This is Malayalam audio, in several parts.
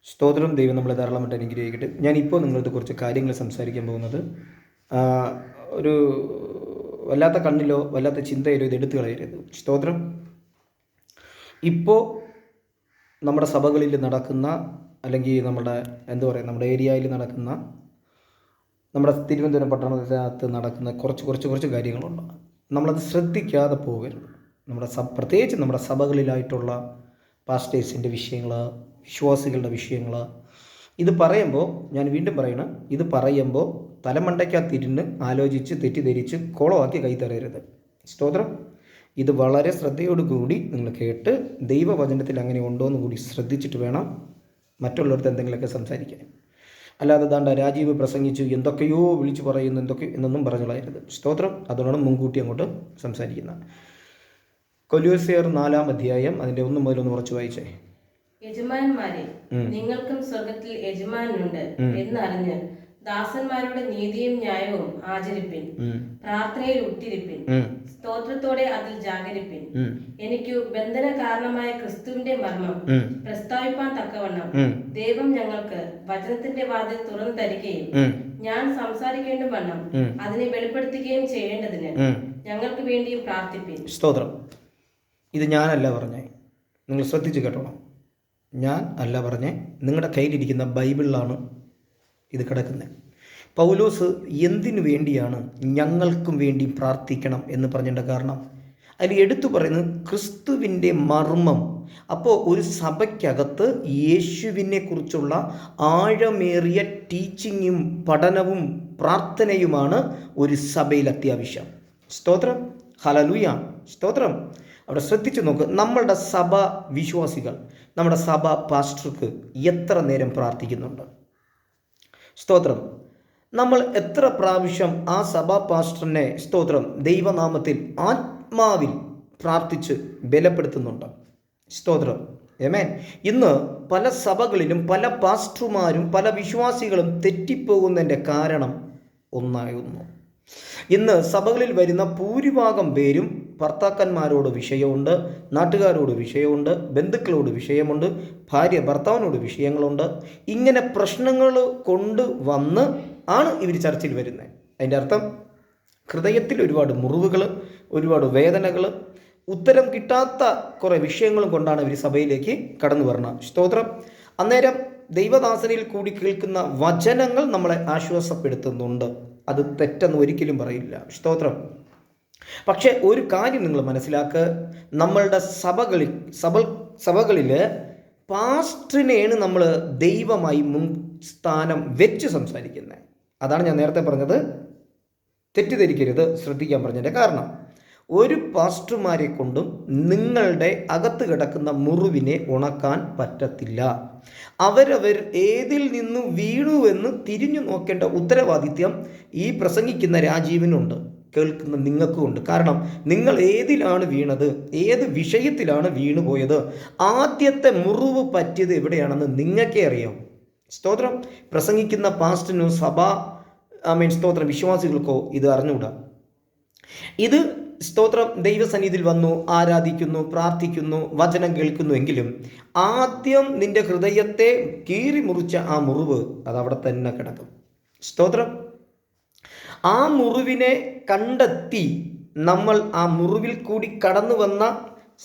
സ്തോത്രം. ദൈവം നമ്മളെ ധാരാളമായിട്ട് അനുഗ്രഹിക്കട്ടെ. ഞാനിപ്പോൾ നിങ്ങളടുത്ത് കുറച്ച് കാര്യങ്ങൾ സംസാരിക്കാൻ പോകുന്നത് ഒരു വല്ലാത്ത കണ്ണിലോ വല്ലാത്ത ചിന്തയിലോ ഇത് എടുത്തു കളയരുത്. സ്തോത്രം. ഇപ്പോൾ നമ്മുടെ സഭകളിൽ നടക്കുന്ന, അല്ലെങ്കിൽ നമ്മുടെ ഏരിയയിൽ നടക്കുന്ന, നമ്മുടെ തിരുവനന്തപുരം പട്ടണത്തിനകത്ത് നടക്കുന്ന കുറച്ച് കാര്യങ്ങളുണ്ട്. നമ്മളത് ശ്രദ്ധിക്കാതെ പോകരുത്. പ്രത്യേകിച്ച് നമ്മുടെ സഭകളിലായിട്ടുള്ള പാസ്റ്റേഴ്സിൻ്റെ വിഷയങ്ങൾ, വിശ്വാസികളുടെ വിഷയങ്ങൾ, ഇത് പറയുമ്പോൾ ഞാൻ വീണ്ടും പറയണം, ഇത് പറയുമ്പോൾ തലമണ്ടയ്ക്കകത്തിരുന്ന് ആലോചിച്ച് തെറ്റിദ്ധരിച്ച് കോളമാക്കി കൈത്തറയരുത്. സ്തോത്രം. ഇത് വളരെ ശ്രദ്ധയോടുകൂടി നിങ്ങൾ കേട്ട് ദൈവവചനത്തിൽ അങ്ങനെ ഉണ്ടോ എന്ന് കൂടി ശ്രദ്ധിച്ചിട്ട് വേണം മറ്റുള്ളവർക്ക് എന്തെങ്കിലുമൊക്കെ സംസാരിക്കാൻ. അല്ലാതെ ദാണ്ട രാജീവ് പ്രസംഗിച്ചു എന്തൊക്കെയോ വിളിച്ചു പറയുന്നു എന്നൊന്നും പറഞ്ഞുകളയരുത്. സ്തോത്രം. അതുകൊണ്ടാണ് മുൻകൂട്ടി അങ്ങോട്ട് സംസാരിക്കുന്നത്. കൊലോസ്യർ 4-ാം അധ്യായം അതിൻ്റെ 1 മുതൽ 1 കുറച്ച് വായിച്ചേ. യജമാനന്മാരെ, നിങ്ങൾക്കും സ്വർഗത്തിൽ യജമാനുണ്ട് എന്നറിഞ്ഞ് ദാസന്മാരുടെ നീതിയും ന്യായവും ആചരിപ്പിൻ. പ്രാർത്ഥനയിൽ ഉറ്റിരിപ്പിൻ. സ്തോത്രത്തോടെ അതിൽ ജാഗരിപ്പിൻ. എനിക്ക് ബന്ധന കാരണമായ ക്രിസ്തുവിന്റെ മർമ്മം പ്രസ്താവിപ്പാൻ തക്കവണ്ണം ദൈവം ഞങ്ങൾക്ക് വചനത്തിന്റെ വാതിൽ തുറന്നു തരികയും ഞാൻ സംസാരിക്കേണ്ട വണ്ണം അതിനെ വെളിപ്പെടുത്തുകയും ചെയ്യേണ്ടതിന് ഞങ്ങൾക്ക് വേണ്ടിയും പ്രാർത്ഥിപ്പിൻ. സ്തോത്രം. ഇത് ഞാനല്ല പറഞ്ഞേ, നിങ്ങൾ ശ്രദ്ധിച്ച് കേട്ടോണം. ഞാൻ അല്ല പറഞ്ഞേ, നിങ്ങളുടെ കയ്യിലിരിക്കുന്ന ബൈബിളിലാണ് ഇത് കിടക്കുന്നത്. പൗലോസ് എന്തിനു വേണ്ടിയാണ് ഞങ്ങൾക്കും വേണ്ടി പ്രാർത്ഥിക്കണം എന്ന് പറഞ്ഞതിൻ്റെ കാരണം അതിൽ എടുത്തു പറയുന്നത് ക്രിസ്തുവിൻ്റെ മർമ്മം. അപ്പോൾ ഒരു സഭയ്ക്കകത്ത് യേശുവിനെ കുറിച്ചുള്ള ആഴമേറിയ ടീച്ചിങ്ങും പഠനവും പ്രാർത്ഥനയുമാണ് ഒരു സഭയിൽ അത്യാവശ്യം. സ്തോത്രം. ഹല്ലേലൂയ. സ്തോത്രം. അവിടെ ശ്രദ്ധിച്ചു നോക്ക്. നമ്മളുടെ സഭ വിശ്വാസികൾ, നമ്മുടെ സഭ പാസ്റ്റർക്ക് എത്ര നേരം പ്രാർത്ഥിക്കുന്നുണ്ട്? സ്തോത്രം. നമ്മൾ എത്ര പ്രാവശ്യം ആ സഭാ പാസ്റ്ററിനെ, സ്തോത്രം, ദൈവനാമത്തിൽ ആത്മാവിൽ പ്രാർത്ഥിച്ച് ബലപ്പെടുത്തുന്നുണ്ട്? സ്തോത്രം. ആമേൻ. ഇന്ന് പല സഭകളിലും പല പാസ്റ്റർമാരും പല വിശ്വാസികളും തെറ്റിപ്പോകുന്നതിൻ്റെ കാരണം ഒന്നായിരുന്നു. ഇന്ന് സഭകളിൽ വരുന്ന ഭൂരിഭാഗം പേരും ഭർത്താക്കന്മാരോട് വിഷയമുണ്ട്, നാട്ടുകാരോട് വിഷയമുണ്ട്, ബന്ധുക്കളോട് വിഷയമുണ്ട്, ഭാര്യ ഭർത്താവിനോട് വിഷയങ്ങളുണ്ട്. ഇങ്ങനെ പ്രശ്നങ്ങൾ കൊണ്ട് വന്ന് ആണ് ഇവർ ചർച്ചയിൽ വരുന്നത്. അതിൻ്റെ അർത്ഥം ഹൃദയത്തിൽ ഒരുപാട് മുറിവുകൾ, ഒരുപാട് വേദനകൾ, ഉത്തരം കിട്ടാത്ത കുറേ വിഷയങ്ങളും കൊണ്ടാണ് ഇവർ സഭയിലേക്ക് കടന്നു വരുന്നത്. സ്തോത്രം. അന്നേരം ദൈവദാസനിൽ കൂടി കേൾക്കുന്ന വചനങ്ങൾ നമ്മളെ ആശ്വാസപ്പെടുത്തുന്നുണ്ട്. അത് തെറ്റെന്ന് ഒരിക്കലും പറയില്ല. സ്തോത്രം. പക്ഷേ ഒരു കാര്യം നിങ്ങൾ മനസ്സിലാക്കുക, നമ്മളുടെ സഭകളിൽ പാസ്റ്ററിനെയാണ് നമ്മൾ ദൈവമായി മുൻസ്ഥാനം വെച്ച് സംസാരിക്കുന്നത്. അതാണ് ഞാൻ നേരത്തെ പറഞ്ഞത്, തെറ്റിദ്ധരിക്കരുത്, ശ്രദ്ധിക്കാൻ പറഞ്ഞതിൻ്റെ കാരണം. ഒരു പാസ്റ്റർമാരെ കൊണ്ടും നിങ്ങളുടെ അകത്ത് കിടക്കുന്ന മുറിവിനെ ഉണക്കാൻ പറ്റത്തില്ല. അവരവർ ഏതിൽ നിന്ന് വീണുവെന്ന് തിരിഞ്ഞു നോക്കേണ്ട ഉത്തരവാദിത്യം ഈ പ്രസംഗിക്കുന്ന രാജീവിനുണ്ട്, കേൾക്കുന്ന നിങ്ങൾക്കുമുണ്ട്. കാരണം നിങ്ങൾ ഏതിലാണ് വീണത്, ഏത് വിഷയത്തിലാണ് വീണുപോയത്, ആദ്യത്തെ മുറിവ് പറ്റിയത് എവിടെയാണെന്ന് നിങ്ങൾക്കേ അറിയാം. സ്തോത്രം. പ്രസംഗിക്കുന്ന പാസ്റ്ററിനോ സ്തോത്രം, വിശ്വാസികൾക്കോ ഇത് അറിഞ്ഞുകൂടാ. ഇത് സ്തോത്രം, ദൈവസന്നിധിയിൽ വന്നു ആരാധിക്കുന്നു, പ്രാർത്ഥിക്കുന്നു, വചനം കേൾക്കുന്നു എങ്കിലും ആദ്യം നിന്റെ ഹൃദയത്തെ കീറി മുറിച്ച ആ മുറിവ് അതവിടെ തന്നെ കിടക്കും. സ്തോത്രം. ആ മുറിവിനെ കണ്ടെത്തി നമ്മൾ ആ മുറിവിൽ കൂടി കടന്നു വന്ന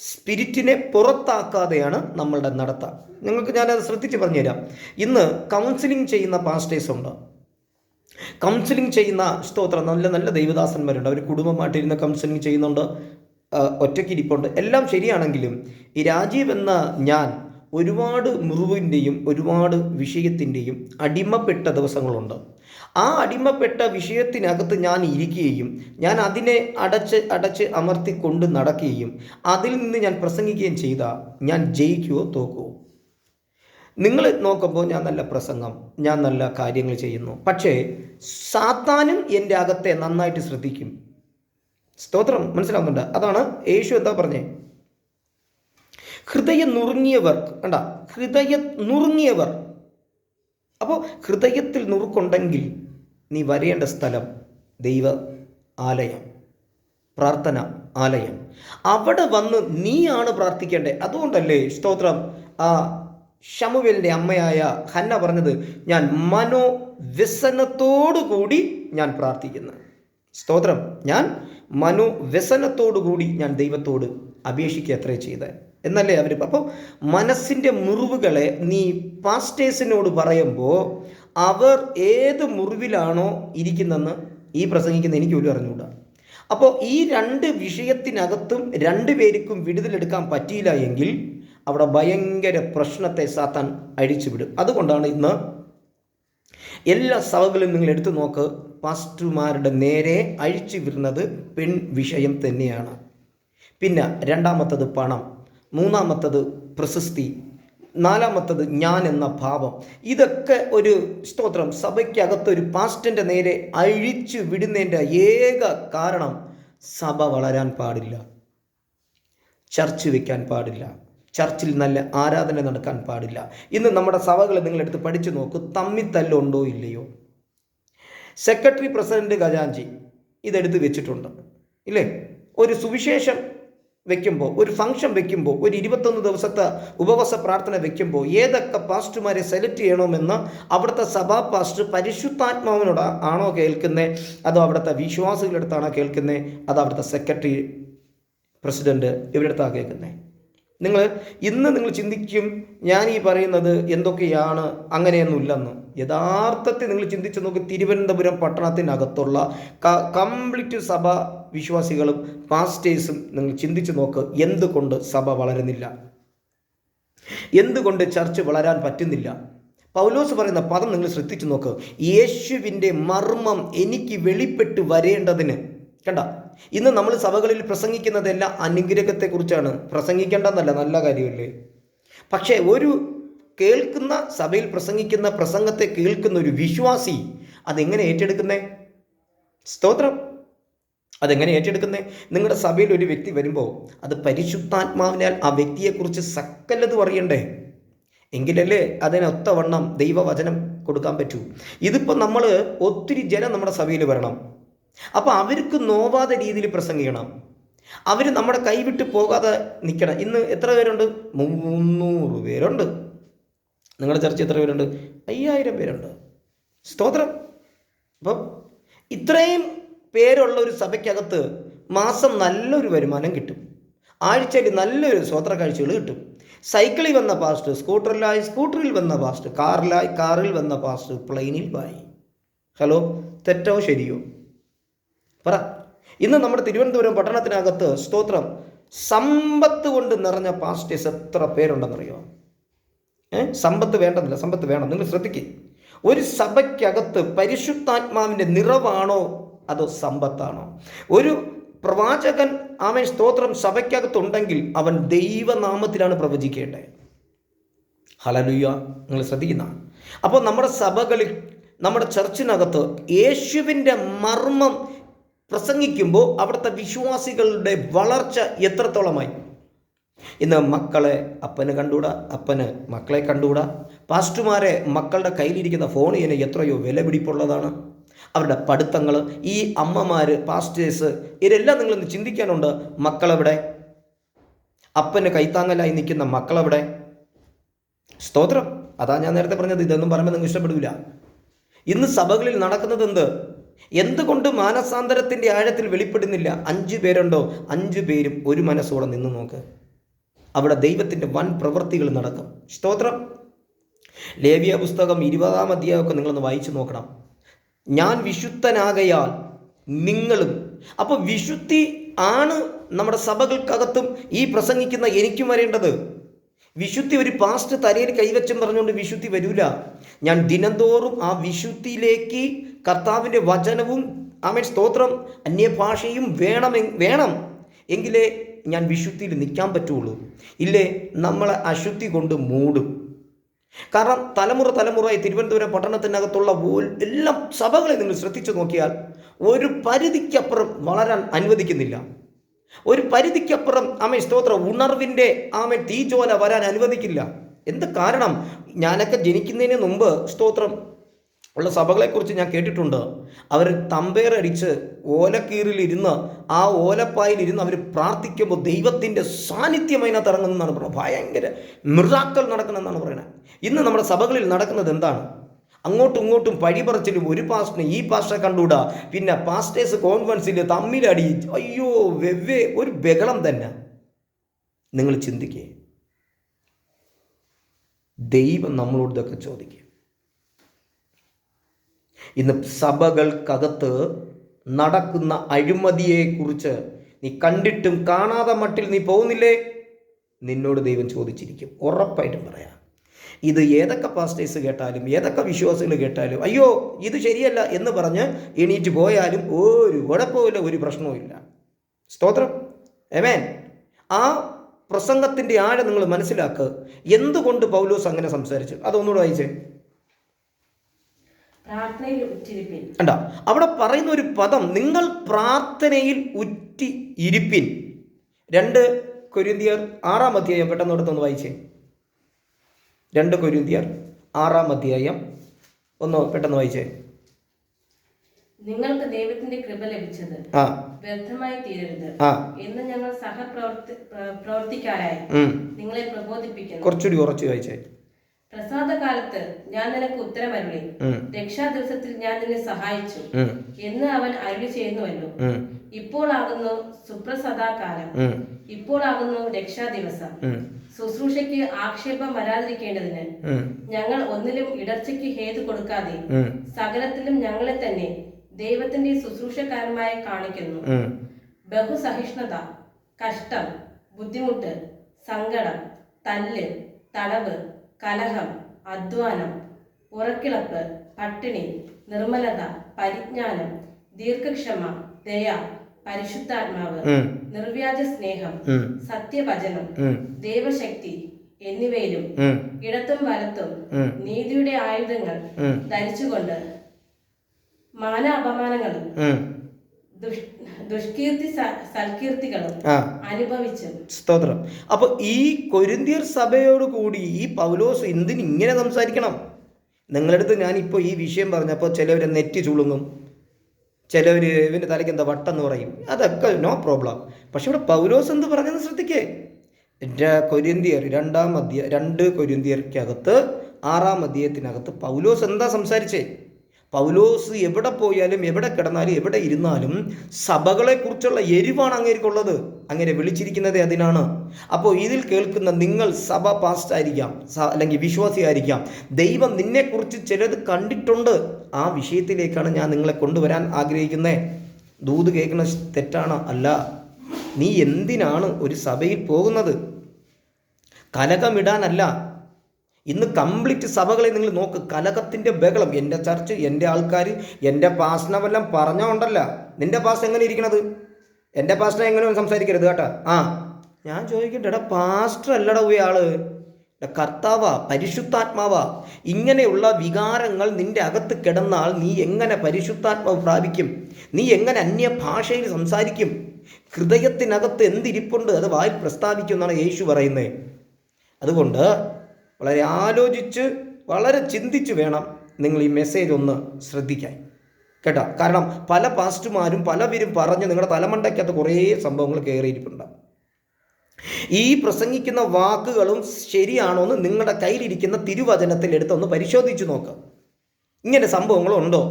സ്പിരിറ്റിനെ പുറത്താക്കാതെയാണ് നമ്മളുടെ നടത്തം. നിങ്ങൾക്ക് ഞാനത് ശ്രദ്ധിച്ച് പറഞ്ഞുതരാം. ഇന്ന് കൗൺസിലിംഗ് ചെയ്യുന്ന പാസ്റ്റേഴ്സ് ഉണ്ട്, കൗൺസിലിംഗ് ചെയ്യുന്ന, സ്തോത്രം, നല്ല നല്ല ദൈവദാസന്മാരുണ്ട്. അവർ കുടുംബമായിട്ടിരുന്ന് കൗൺസിലിംഗ് ചെയ്യുന്നുണ്ട്, ഒറ്റയ്ക്കിരിപ്പുണ്ട്. എല്ലാം ശരിയാണെങ്കിലും ഈ രാജീവ് എന്ന ഞാൻ ഒരുപാട് മുറിവിൻ്റെയും ഒരുപാട് വിഷയത്തിൻ്റെയും അടിമപ്പെട്ട ദിവസങ്ങളുണ്ട്. ആ അടിമപ്പെട്ട വിഷയത്തിനകത്ത് ഞാൻ ഇരിക്കുകയും ഞാൻ അതിനെ അടച്ച് അമർത്തിക്കൊണ്ട് നടക്കുകയും അതിൽ നിന്ന് ഞാൻ പ്രസംഗിക്കുകയും ചെയ്താൽ ഞാൻ ജയിക്കുമോ തോക്കുമോ? നിങ്ങൾ നോക്കുമ്പോൾ ഞാൻ നല്ല പ്രസംഗം, ഞാൻ നല്ല കാര്യങ്ങൾ ചെയ്യുന്നു, പക്ഷേ സാത്താനും എൻ്റെ അകത്തെ നന്നായിട്ട് ശ്രദ്ധിക്കും. സ്തോത്രം. മനസ്സിലാവുന്നുണ്ട്? അതാണ് യേശു എന്താ പറഞ്ഞേ? ഹൃദയം നുറുങ്ങിയവർ, കണ്ട, നുറുങ്ങിയവർ. അപ്പോൾ ഹൃദയത്തിൽ നുറുക്കുണ്ടെങ്കിൽ നീ വരേണ്ട സ്ഥലം ദൈവ ആലയം, പ്രാർത്ഥന ആലയം. അവിടെ വന്ന് നീയാണ് പ്രാർത്ഥിക്കേണ്ടത്. അതുകൊണ്ടല്ലേ സ്തോത്രം, ശമൂവേലിൻ്റെ അമ്മയായ ഹന്ന പറഞ്ഞത്, ഞാൻ മനോവ്യസനത്തോടു കൂടി ഞാൻ പ്രാർത്ഥിക്കുന്നു. സ്തോത്രം. ഞാൻ മനോവ്യസനത്തോടു കൂടി ഞാൻ ദൈവത്തോട് അപേക്ഷിക്കുക അത്രേ ചെയ്ത് എന്നല്ലേ അവർ. അപ്പോൾ മനസ്സിൻ്റെ മുറിവുകളെ നീ പാസ്റ്റേഴ്സിനോട് പറയുമ്പോൾ അവർ ഏത് മുറിവിലാണോ ഇരിക്കുന്നതെന്ന് ഈ പ്രസംഗിക്കുന്ന എനിക്ക് പോലും അറിഞ്ഞുകൂടാ. അപ്പോൾ ഈ രണ്ട് വിഷയത്തിനകത്തും രണ്ടുപേർക്കും വിടുതലെടുക്കാൻ പറ്റിയില്ല എങ്കിൽ അവിടെ ഭയങ്കര പ്രശ്നത്തെ സാത്താൻ അഴിച്ചുവിടും. അതുകൊണ്ടാണ് ഇന്ന് എല്ലാ സഭകളും നിങ്ങൾ എടുത്തു നോക്ക്, പാസ്റ്റർമാരുടെ നേരെ അഴിച്ചു വിടുന്നത് പെൺ വിഷയം തന്നെയാണ്. പിന്നെ രണ്ടാമത്തത് പണം, മൂന്നാമത്തത് പ്രശസ്തി, നാലാമത്തത് ഞാൻ എന്ന ഭാവം. ഇതൊക്കെ ഒരു സ്തോത്രം സഭയ്ക്കകത്തൊരു പാസ്റ്ററിൻ്റെ നേരെ അഴിച്ചു വിടുന്നതിൻ്റെ ഏക കാരണം സഭ വളരാൻ പാടില്ല, ചർച്ച് വയ്ക്കാൻ പാടില്ല, ചർച്ചിൽ നല്ല ആരാധന നടക്കാൻ പാടില്ല. ഇന്ന് നമ്മുടെ സഭകൾ നിങ്ങളെടുത്ത് പഠിച്ചു നോക്കൂ, തമ്മിത്തല്ലുണ്ടോ ഇല്ലയോ? സെക്രട്ടറി, പ്രസിഡന്റ്, ഖജാൻജി ഇതെടുത്ത് വെച്ചിട്ടുണ്ട് ഇല്ലേ? ഒരു സുവിശേഷം വെക്കുമ്പോൾ, ഒരു ഫംഗ്ഷൻ വെക്കുമ്പോൾ, ഒരു 21 ദിവസത്തെ ഉപവാസ പ്രാർത്ഥന വെക്കുമ്പോൾ ഏതൊക്കെ പാസ്റ്റർമാരെ സെലക്ട് ചെയ്യണമെന്ന് അവിടുത്തെ സഭാ പാസ്റ്റർ പരിശുദ്ധാത്മാവിനോട് ആണോ കേൾക്കുന്നത്, അതോ അവിടുത്തെ വിശ്വാസികളെടുത്താണോ കേൾക്കുന്നത്, അതോ അവിടുത്തെ സെക്രട്ടറി, പ്രസിഡന്റ് ഇവരെടുത്താണ് കേൾക്കുന്നത്? ഇന്ന് നിങ്ങൾ ചിന്തിക്കും, ഞാൻ ഈ പറയുന്നത് എന്തൊക്കെയാണ്, അങ്ങനെയൊന്നുമില്ലെന്ന്. യഥാർത്ഥത്തിൽ നിങ്ങൾ ചിന്തിച്ച് നോക്കി, തിരുവനന്തപുരം പട്ടണത്തിനകത്തുള്ള കംപ്ലീറ്റ് സഭ വിശ്വാസികളും പാസ്റ്റേഴ്സും നിങ്ങൾ ചിന്തിച്ച് നോക്ക്, എന്തുകൊണ്ട് സഭ വളരുന്നില്ല, എന്തുകൊണ്ട് ചർച്ച് വളരാൻ പറ്റുന്നില്ല? പൗലോസ് പറയുന്ന പദം നിങ്ങൾ ശ്രദ്ധിച്ചു നോക്ക്, യേശുവിൻ്റെ മർമ്മം എനിക്ക് വെളിപ്പെട്ട് വരേണ്ടതിന്. കണ്ട, ഇന്ന് നമ്മൾ സഭകളിൽ പ്രസംഗിക്കുന്നതെല്ലാം അനുഗ്രഹത്തെക്കുറിച്ചാണ്. പ്രസംഗിക്കേണ്ടെന്നല്ല, നല്ല കാര്യമല്ലേ? പക്ഷേ ഒരു കേൾക്കുന്ന സഭയിൽ പ്രസംഗിക്കുന്ന പ്രസംഗത്തെ കേൾക്കുന്ന ഒരു വിശ്വാസി അതെങ്ങനെ ഏറ്റെടുക്കുന്നേ? സ്തോത്രം. അതെങ്ങനെ ഏറ്റെടുക്കുന്നേ? നിങ്ങളുടെ സഭയിൽ ഒരു വ്യക്തി വരുമ്പോൾ അത് പരിശുദ്ധാത്മാവിനാൽ ആ വ്യക്തിയെക്കുറിച്ച് സകലതും അറിയണ്ടേ? എങ്കിലല്ലേ അതിനൊത്തവണ്ണം ദൈവവചനം കൊടുക്കാൻ പറ്റൂ. ഇതിപ്പോൾ നമ്മൾ ഒത്തിരി ജനം നമ്മുടെ സഭയിൽ വരണം. അപ്പോൾ അവർക്ക് നോവാതെ രീതിയിൽ പ്രസംഗിക്കണം, അവർ നമ്മുടെ കൈവിട്ട് പോകാതെ നിൽക്കണം. ഇന്ന് എത്ര പേരുണ്ട്? 300 പേരുണ്ട്. നിങ്ങളുടെ ചർച്ച എത്ര പേരുണ്ട്? 5000 പേരുണ്ട്. സ്തോത്രം. അപ്പം ഇത്രയും പേരുള്ള ഒരു സഭയ്ക്കകത്ത് മാസം നല്ലൊരു വരുമാനം കിട്ടും, ആഴ്ചയിൽ നല്ലൊരു സ്വോത്ര കാഴ്ചകൾ കിട്ടും. സൈക്കിളിൽ വന്ന പാസ്റ്റർ, സ്കൂട്ടറിൽ വന്ന പാസ്റ്റർ, കാറിൽ വന്ന പാസ്റ്റർ, പ്ലെയിനിൽ പോയി. ഹലോ, തെറ്റോ ശരിയോ പറ? ഇന്ന് നമ്മുടെ തിരുവനന്തപുരം പട്ടണത്തിനകത്ത് സ്തോത്രം സമ്പത്ത് കൊണ്ട് നിറഞ്ഞ പാസ്റ്റേഴ്സ് എത്ര പേരുണ്ടെന്നറിയോ? സമ്പത്ത് വേണ്ടെന്നില്ല, സമ്പത്ത് വേണം. നിങ്ങൾ ശ്രദ്ധിക്കുക, ഒരു സഭയ്ക്കകത്ത് പരിശുദ്ധാത്മാവിൻ്റെ നിറവാണോ അതോ സമ്പത്താണോ? ഒരു പ്രവാചകൻ അവൻ സ്തോത്രം സഭയ്ക്കകത്തുണ്ടെങ്കിൽ അവൻ ദൈവനാമത്തിലാണ് പ്രവചിക്കേണ്ടത്. ഹല്ലേലൂയ. നിങ്ങൾ ശ്രദ്ധിക്കുന്ന. അപ്പോൾ നമ്മുടെ സഭകളിൽ, നമ്മുടെ ചർച്ചിനകത്ത് യേശുവിൻ്റെ മർമ്മം പ്രസംഗിക്കുമ്പോൾ അവിടുത്തെ വിശ്വാസികളുടെ വളർച്ച എത്രത്തോളമായി? ഇന്ന് മക്കളെ അപ്പന് കണ്ടുകൂടാ, അപ്പന് മക്കളെ കണ്ടുകൂടാ. പാസ്റ്റർമാരെ മക്കളുടെ കയ്യിലിരിക്കുന്ന ഫോണിന് എത്രയോ വില പിടിപ്പുള്ളതാണ്. അവരുടെ പഠിത്തങ്ങൾ, ഈ അമ്മമാർ, പാസ്റ്റേഴ്സ്, ഇതെല്ലാം നിങ്ങളൊന്ന് ചിന്തിക്കാനുണ്ട്. മക്കളെവിടെ? അപ്പന് കൈത്താങ്ങലായി നിൽക്കുന്ന മക്കളെവിടെ? സ്തോത്രം. അതാ ഞാൻ നേരത്തെ പറഞ്ഞത്, ഇതൊന്നും പറയുമ്പോൾ നിങ്ങൾക്ക് ഇഷ്ടപ്പെടില്ല. ഇന്ന് സഭകളിൽ നടക്കുന്നത് എന്തുകൊണ്ട് മാനസാന്തരത്തിൻ്റെ ആഴത്തിൽ വെളിപ്പെടുന്നില്ല? 5 പേരുണ്ടോ, 5 പേരും ഒരു മനസ്സോടെ നിന്ന് നോക്ക്, അവിടെ ദൈവത്തിൻ്റെ വൻ പ്രവൃത്തികൾ നടക്കും. സ്തോത്രം. ലേവ്യ പുസ്തകം 20-ാം അധ്യായമൊക്കെ നിങ്ങളൊന്ന് വായിച്ചു നോക്കണം. ഞാൻ വിശുദ്ധനാകയാൽ നിങ്ങളും. അപ്പോൾ വിശുദ്ധി ആണ് നമ്മുടെ സഭകൾക്കകത്തും ഈ പ്രസംഗിക്കുന്ന എനിക്കും വരേണ്ടത്. വിശുദ്ധി ഒരു പാസ്റ്റ് തലയിൽ കൈവച്ചം പറഞ്ഞുകൊണ്ട് വിശുദ്ധി വരൂല. ഞാൻ ദിനംതോറും ആ വിശുദ്ധിയിലേക്ക് കർത്താവിൻ്റെ വചനവും സ്തോത്രം അന്യഭാഷയും വേണം എങ്കിലേ ഞാൻ വിശുദ്ധിയിൽ നിൽക്കാൻ പറ്റുള്ളൂ. ഇല്ലേ നമ്മളെ അശുദ്ധി കൊണ്ട് മൂടും. കാരണം തലമുറയായി തിരുവനന്തപുരം പട്ടണത്തിനകത്തുള്ള എല്ലാ സഭകളെ നിങ്ങൾ ശ്രദ്ധിച്ചു നോക്കിയാൽ ഒരു പരിധിക്കപ്പുറം വളരാൻ അനുവദിക്കുന്നില്ല. ഒരു പരിധിക്കപ്പുറം സ്തോത്രം ഉണർവിൻ്റെ തീജ്വാല വരാൻ അനുവദിക്കില്ല. എന്ത് കാരണം? ഞാനൊക്കെ ജനിക്കുന്നതിന് മുമ്പ് സ്തോത്രം ഉള്ള സഭകളെക്കുറിച്ച് ഞാൻ കേട്ടിട്ടുണ്ട്. അവർ തമ്പേറടിച്ച് ഓലക്കീറിലിരുന്ന് ആ ഓലപ്പായിലിരുന്ന് അവർ പ്രാർത്ഥിക്കുമ്പോൾ ദൈവത്തിൻ്റെ സാന്നിധ്യം അതിനകത്ത് ഇറങ്ങുന്നതാണ് പറയുന്നത്. ഭയങ്കര മിറാക്കിൾ നടക്കുന്നെന്നാണ് പറയുന്നത്. ഇന്ന് നമ്മുടെ സഭകളിൽ നടക്കുന്നത് എന്താണ്? അങ്ങോട്ടും ഇങ്ങോട്ടും പഴിപറച്ചിലും, ഒരു പാസ്റ്ററിനെ ഈ പാസ്റ്ററെ കണ്ടുകൂടാ, പിന്നെ പാസ്റ്റേഴ്സ് കോൺഫറൻസിൽ തമ്മിലടി, അയ്യോ ഒരു ബഹളം തന്നെ. നിങ്ങൾ ചിന്തിക്കുക, ദൈവം നമ്മളോട് ഇതൊക്കെ ചോദിക്കുക. ഇന്ന് സഭകൾക്കകത്ത് നടക്കുന്ന അഴിമതിയെക്കുറിച്ച് നീ കണ്ടിട്ടും കാണാതെ മട്ടിൽ നീ പോകുന്നില്ലേ? നിന്നോട് ദൈവം ചോദിച്ചിരിക്കും, ഉറപ്പായിട്ടും പറയാം. ഇത് ഏതൊക്കെ പാസ്റ്റേഴ്സ് കേട്ടാലും ഏതൊക്കെ വിശ്വാസികൾ കേട്ടാലും അയ്യോ ഇത് ശരിയല്ല എന്ന് പറഞ്ഞ് എണീറ്റ് പോയാലും ഒരു കുഴപ്പമില്ല, ഒരു പ്രശ്നവുമില്ല. സ്തോത്രം, ആമേൻ. ആ പ്രസംഗത്തിൻ്റെ ആഴം നിങ്ങൾ മനസ്സിലാക്കുക. എന്തുകൊണ്ട് പൗലോസ് അങ്ങനെ സംസാരിച്ചു? അതൊന്നുകൂടെ വായിച്ചേ. കണ്ട, അവിടെ പറയുന്ന ഒരു പദം, നിങ്ങൾ പ്രാർത്ഥനയിൽ ഉറ്റി ഇരിപ്പിൻ. 2 കൊരിന്ത്യർ 6-ാം അധ്യായം പെട്ടെന്ന് എടുത്തൊന്ന് വായിച്ചേ. 2 കൊരിന്ത്യർ 6-ാം അധ്യായം ഒന്ന് പെട്ടെന്ന് വായിച്ചേ. നിങ്ങൾക്ക് ദൈവത്തിന്റെ കൃപ ലഭിച്ചത് വ്യർത്ഥമായി തീരരുത് എന്ന് ഞങ്ങൾ സഹപ്രവർത്തിക്കാരായി നിങ്ങളെ പ്രബോധിപ്പിക്കുന്നു. കുറച്ചുകൂടി ഉറച്ചു വായിച്ചേ. പ്രസാദകാലത്ത് ഞാൻ നിനക്ക് ഉത്തരമരുളി, രക്ഷാ ദിവസത്തിൽ ഞാൻ നിന്നെ സഹായിച്ചു എന്ന് അവൻ അരുളി ചെയ്യുന്നുവല്ലോ. ഇപ്പോഴാകുന്നു സുപ്രസാദകാലം, ഇപ്പോഴാകുന്നു രക്ഷാ ദിവസം. ശുശ്രൂഷയ്ക്ക് ആക്ഷേപം വരാതിരിക്കേണ്ടതിന് ഞങ്ങൾ ഒന്നിലും ഇടർച്ചയ്ക്ക് ഹേതു കൊടുക്കാതെ സകലത്തിലും ഞങ്ങളെ തന്നെ ദൈവത്തിന്റെ ശുശ്രൂഷക്കാരന്മാരെ കാണിക്കുന്നു. ബഹുസഹിഷ്ണുത, കഷ്ടം, ബുദ്ധിമുട്ട്, സങ്കടം, തല്ല്, തടവ്, കലഹം, അധ്വാനം, ഉറക്കിളപ്പ്, പട്ടിണി, നിർമ്മലത, പരിജ്ഞാനം, ദീർഘക്ഷമ, ദയ, പരിശുദ്ധാത്മാവ്, നിർവ്യാജ സ്നേഹം, സത്യവചനം, ദൈവശക്തി എന്നിവയിലും ഇടത്തും വലത്തും നീതിയുടെ ആയുധങ്ങൾ ധരിച്ചുകൊണ്ട് മാന അപമാനങ്ങളും ദുഷ്കീർത്തി സൽകീർത്തികളും അനുഭവിച്ചു. സ്തോത്രം. അപ്പൊ ഈ കൊരിന്ത്യർ സഭയോട് കൂടി ഈ പൗലോസ് എന്തിന് ഇങ്ങനെ സംസാരിക്കണം? നിങ്ങളടുത്ത് ഞാനിപ്പോൾ ഈ വിഷയം പറഞ്ഞപ്പോൾ ചിലവർ നെറ്റി ചുളുങ്ങും, ചിലവർ ഇവൻ്റെ തലയ്ക്ക് എന്താ വട്ടെന്ന് പറയും. അതൊക്കെ നോ പ്രോബ്ലം. പക്ഷെ ഇവിടെ പൗലോസ് എന്ത് പറഞ്ഞെന്ന് ശ്രദ്ധിക്കേ. കൊരിന്ത്യർ 2 കൊരിന്ത്യർക്കകത്ത് 6-ാം അധ്യായത്തിനകത്ത് പൗലോസ് എന്താ സംസാരിച്ചേ? പൗലോസ് എവിടെ പോയാലും എവിടെ കിടന്നാലും എവിടെ ഇരുന്നാലും സഭകളെക്കുറിച്ചുള്ള എരിവാണ് അങ്ങേർക്കുള്ളത്. അങ്ങനെ വിളിച്ചിരിക്കുന്നത് അതിനാണ്. അപ്പോൾ ഇതിൽ കേൾക്കുന്ന നിങ്ങൾ സഭ പാസ്റ്റ് ആയിരിക്കാം, അല്ലെങ്കിൽ വിശ്വാസിയായിരിക്കാം. ദൈവം നിന്നെക്കുറിച്ച് ചിലത് കണ്ടിട്ടുണ്ട്. ആ വിഷയത്തിലേക്കാണ് ഞാൻ നിങ്ങളെ കൊണ്ടുവരാൻ ആഗ്രഹിക്കുന്നത്. ദൂത് കേൾക്കുന്ന തെറ്റാണ് അല്ല. നീ എന്തിനാണ് ഒരു സഭയിൽ പോകുന്നത്? കലകമിടാനല്ല. ഇന്ന് കംപ്ലീറ്റ് സഭകളെ നിങ്ങൾ നോക്ക്, കലകത്തിൻ്റെ ബഹളം. എൻ്റെ ചർച്ച്, എൻ്റെ ആൾക്കാർ, എൻ്റെ പാസ്റ്ററിനെല്ലാം പറഞ്ഞോണ്ടല്ല. നിൻ്റെ പാസ്റ്റർ എങ്ങനെ ഇരിക്കണത്? എൻ്റെ പാസ്റ്റർ എങ്ങനെ സംസാരിക്കരുത് കേട്ടോ. ഞാൻ ചോദിക്കട്ടെ, എടാ പാസ്റ്റർ അല്ലടാ ആള്, കർത്താവാ, പരിശുദ്ധാത്മാവാ. ഇങ്ങനെയുള്ള വികാരങ്ങൾ നിൻ്റെ അകത്ത് കിടന്നാൽ നീ എങ്ങനെ പരിശുദ്ധാത്മാവ് പ്രാപിക്കും? നീ എങ്ങനെ അന്യഭാഷയിൽ സംസാരിക്കും? ഹൃദയത്തിനകത്ത് എന്തിരിപ്പുണ്ട് അത് വായിൽ പ്രസ്താവിക്കും എന്നാണ് യേശു പറയുന്നത്. അതുകൊണ്ട് വളരെ ആലോചിച്ച് വളരെ ചിന്തിച്ച് വേണം നിങ്ങൾ ഈ മെസ്സേജ് ഒന്ന് ശ്രദ്ധിക്കാൻ കേട്ടോ. കാരണം പല പാസ്റ്റർമാരും പലവരും പറഞ്ഞ് നിങ്ങളുടെ തലമണ്ടയ്ക്കകത്ത് കുറേ സംഭവങ്ങൾ കയറിയിരിപ്പുണ്ട്. ഈ പ്രസംഗിക്കുന്ന വാക്കുകളും ശരിയാണോ എന്ന് നിങ്ങളുടെ കയ്യിലിരിക്കുന്ന തിരുവചനത്തിൽ എടുത്തൊന്ന് പരിശോധിച്ച് നോക്കുക. ഇങ്ങനെ സംഭവങ്ങളുണ്ടോ?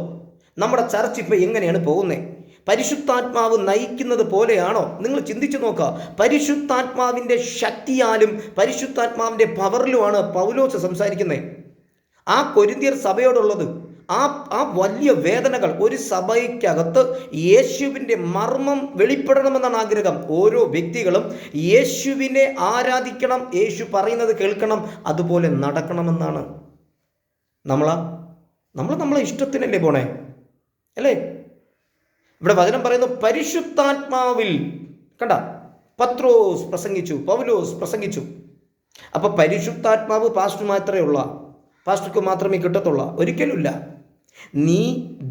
നമ്മുടെ ചർച്ച ഇപ്പോൾ എങ്ങനെയാണ് പോകുന്നത്? പരിശുദ്ധാത്മാവ് നയിക്കുന്നത് പോലെയാണോ? നിങ്ങൾ ചിന്തിച്ചു നോക്കുക. പരിശുദ്ധാത്മാവിൻ്റെ ശക്തിയാലും പരിശുദ്ധാത്മാവിൻ്റെ പവറിലുമാണ് പൗലോസ് സംസാരിക്കുന്നത്. ആ കൊരിന്ത്യർ സഭയോടുള്ളത് ആ വലിയ വേദനകൾ. ഒരു സഭയ്ക്കകത്ത് യേശുവിൻ്റെ മർമ്മം വെളിപ്പെടണമെന്നാണ് ആഗ്രഹം. ഓരോ വ്യക്തികളും യേശുവിനെ ആരാധിക്കണം, യേശു പറയുന്നത് കേൾക്കണം, അതുപോലെ നടക്കണമെന്നാണ്. നമ്മളെ ഇഷ്ടത്തിനല്ലേ പോണേ, അല്ലേ? ഇവിടെ വചനം പറയുന്നു പരിശുദ്ധാത്മാവിൽ. കണ്ട, പത്രോസ് പ്രസംഗിച്ചു, പൗലോസ് പ്രസംഗിച്ചു. അപ്പൊ പരിശുദ്ധാത്മാവ് പാസ്റ്റർ മാത്രമേ ഉള്ള, പാസ്റ്റർക്ക് മാത്രമേ കിട്ടത്തുള്ളൂ? ഒരിക്കലുമില്ല. നീ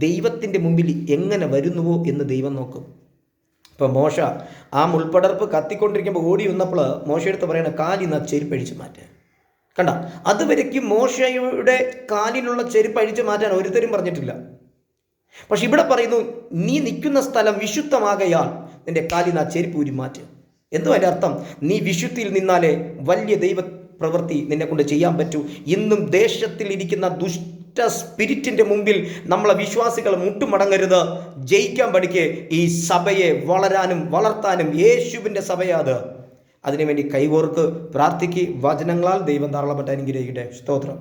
ദൈവത്തിൻ്റെ മുമ്പിൽ എങ്ങനെ വരുന്നുവോ എന്ന് ദൈവം നോക്കും. ഇപ്പം മോശ ആ മുൾപ്പടർപ്പ് കത്തിക്കൊണ്ടിരിക്കുമ്പോൾ ഓടി വന്നപ്പോൾ മോശയെടുത്ത് പറയണ കാലിന്ന് ചെരുപ്പഴിച്ച് മാറ്റാൻ. കണ്ട, അതുവരയ്ക്കും മോശയുടെ കാലിലുള്ള ചെരുപ്പ് അഴിച്ചു മാറ്റാൻ ഒരുത്തരും പറഞ്ഞിട്ടില്ല. പക്ഷെ ഇവിടെ പറയുന്നു, നീ നിൽക്കുന്ന സ്ഥലം വിശുദ്ധമാകയാൽ നിന്റെ കാലിൽ ആ ചെരുപ്പ് ഊരി മാറ്റുക. എന്തോ അതിൻ്റെ അർത്ഥം? നീ വിശുദ്ധിയിൽ നിന്നാലേ വലിയ ദൈവ പ്രവൃത്തി നിന്നെ കൊണ്ട് ചെയ്യാൻ പറ്റൂ. ഇന്നും ദേശത്തിൽ ഇരിക്കുന്ന ദുഷ്ട സ്പിരിറ്റിൻ്റെ മുമ്പിൽ നമ്മളെ വിശ്വാസികൾ മുട്ടുമടങ്ങരുത്. ജയിക്കാൻ പഠിക്കേ. ഈ സഭയെ വളരാനും വളർത്താനും യേശുവിൻ്റെ സഭയാത്. അതിനുവേണ്ടി കൈകോർക്ക് പ്രാർത്ഥിക്ക്. വചനങ്ങളാൽ ദൈവം ധാരാളപ്പെട്ട് അനുഗ്രഹിക്കട്ടെ. സ്തോത്രം.